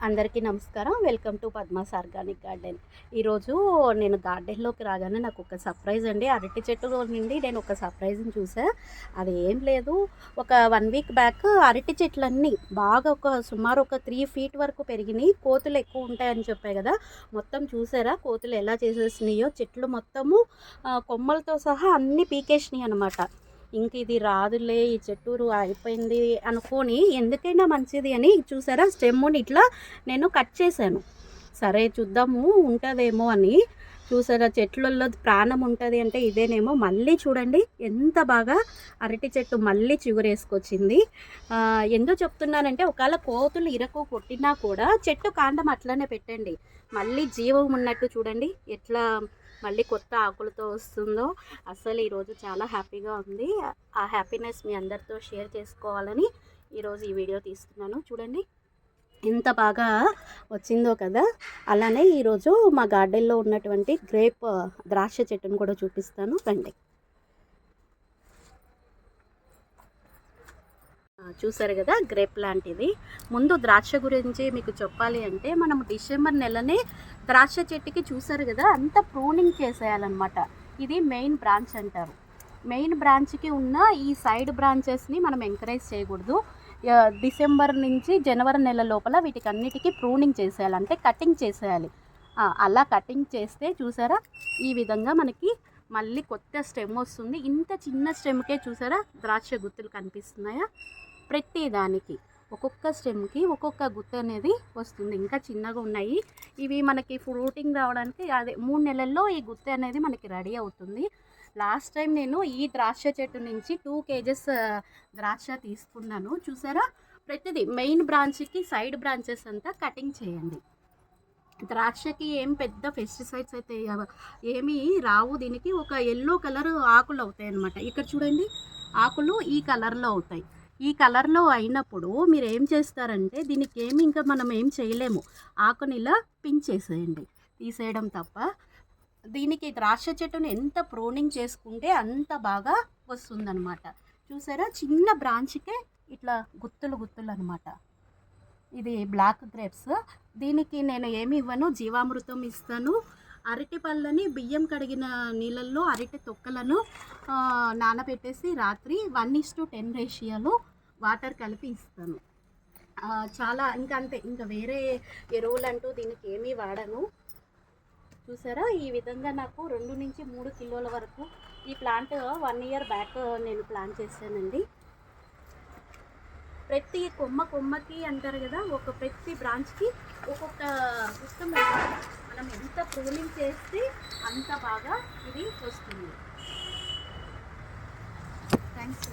అందరికీ నమస్కారం. Welcome to Padma's organic garden. ఈరోజు నేను గార్డెన్‌లోకి రాగానే నాకు ఒక సర్ప్రైజ్ అండి. అరటి చెట్టులో నుండి నేను ఒక సర్ప్రైజ్‌ని చూసా. అది ఏం లేదు, ఒక 1 వీక్ బ్యాక్ అరటి చెట్లన్నీ బాగా సుమారు ఒక 3 ఫీట్ వరకు పెరిగినాయి. కోతులు ఎక్కువ ఉంటాయని చెప్పా కదా! మొత్తం చూసారా కోతులు ఎలా చేసేసినాయో, చెట్లు మొత్తము కొమ్మలతో సహా అన్నీ పీకేసినాయి అనమాట. ఇంక ఇది రాదులే, ఈ చెట్టూరు అయిపోయింది అనుకోని, ఎందుకైనా మంచిది అని చూసారా స్టెమ్ముని ఇట్లా నేను కట్ చేశాను. సరే చూద్దాము ఉంటుందేమో అని. చూసారా చెట్లలో ప్రాణం ఉంటుంది అంటే ఇదేనేమో. మళ్ళీ చూడండి ఎంత బాగా అరటి చెట్టు మళ్ళీ చిగురేసుకొచ్చింది. ఎందుకు చెప్తున్నానంటే, ఒకవేళ కోతులు ఇరకు కొట్టినా కూడా చెట్టు కాండం అట్లనే పెట్టండి, మళ్ళీ జీవం ఉన్నట్టు చూడండి ఎట్లా మళ్ళీ కొత్త ఆకులతో వస్తుందో. అసలు ఈరోజు చాలా హ్యాపీగా ఉంది. ఆ హ్యాపీనెస్ మీ అందరితో షేర్ చేసుకోవాలని ఈరోజు ఈ వీడియో తీస్తున్నాను. చూడండి ఎంత బాగా వచ్చిందో కదా. అలానే ఈరోజు మా గార్డెన్లో ఉన్నటువంటి ద్రాక్ష చెట్టును కూడా చూపిస్తాను రండి. చూసారు కదా గ్రేప్ ప్లాంట్ ఇది. ముందు ద్రాక్ష గురించి మీకు చెప్పాలి అంటే, మనం డిసెంబర్ నెలనే ద్రాక్ష చెట్టుకి చూసారు కదా అంత ప్రూనింగ్ చేసేయాలన్నమాట. ఇది మెయిన్ బ్రాంచ్ అంటారు. మెయిన్ బ్రాంచ్కి ఉన్న ఈ సైడ్ బ్రాంచెస్ని మనం ఎంకరేజ్ చేయకూడదు. డిసెంబర్ నుంచి జనవరి నెల లోపల వీటికి అన్నిటికీ ప్రూనింగ్ చేసేయాలి, అంటే కటింగ్ చేసేయాలి. అలా కటింగ్ చేస్తే చూసారా ఈ విధంగా మనకి మళ్ళీ కొత్త స్టెమ్ వస్తుంది. ఇంత చిన్న స్టెమ్కే చూసారా ద్రాక్ష గుత్తులు కనిపిస్తున్నాయా. ప్రతి దానికి ఒక్కొక్క స్టెమ్కి ఒక్కొక్క గుత్త అనేది వస్తుంది. ఇంకా చిన్నగా ఉన్నాయి ఇవి. మనకి ఫ్రూటింగ్ రావడానికి అదే 3 నెలల్లో ఈ గుత్త అనేది మనకి రెడీ అవుతుంది. లాస్ట్ టైం నేను ఈ ద్రాక్ష చెట్టు నుంచి 2 కేజెస్ ద్రాక్ష తీసుకున్నాను. చూసారా ప్రతిదీ మెయిన్ బ్రాంచ్కి సైడ్ బ్రాంచెస్ అంతా కటింగ్ చేయండి. ద్రాక్షకి ఏం పెద్ద పెస్టిసైడ్స్ అయితే ఏమీ రావు. దీనికి ఒక ఎల్లో కలర్ ఆకులు అవుతాయి అన్నమాట. ఇక్కడ చూడండి ఆకులు ఈ కలర్లో అవుతాయి. ఈ కలర్లో అయినప్పుడు మీరు ఏం చేస్తారంటే, దీనికి ఏమి ఇంకా మనం ఏం చేయలేము, ఆకుని ఇలా పించేసేయండి, తీసేయడం తప్ప. దీనికి ద్రాక్ష చెట్టును ఎంత ప్రూనింగ్ చేసుకుంటే అంత బాగా వస్తుందన్నమాట. చూసారా చిన్న బ్రాంచ్కే ఇట్లా గుత్తులు గుత్తులు అనమాట. ఇది బ్లాక్ గ్రేప్స్. దీనికి నేను ఏమి ఇవ్వను, జీవామృతం ఇస్తాను. అరటి పళ్ళని బియ్యం కడిగిన నీళ్ళల్లో అరటి తొక్కలను నానబెట్టేసి రాత్రి 1:10 రేషియోలో వాటర్ కలిపి ఇస్తాను. చాలా ఇంకా అంతే, ఇంకా వేరే ఎరువులు అంటూ దీనికి ఏమీ వాడను. చూసారా ఈ విధంగా నాకు 2 నుంచి 3 కిలోల వరకు ఈ ప్లాంట్ 1 ఇయర్ బ్యాక్ నేను ప్లాంట్ చేశానండి. ప్రతి కొమ్మకి అంటారు కదా, ప్రతి బ్రాంచ్కి ఒక్కొక్క పుస్తకం. మనం ఎంత ప్రూనింగ్ చేస్తే అంత బాగా ఇది వస్తుంది. థ్యాంక్స్.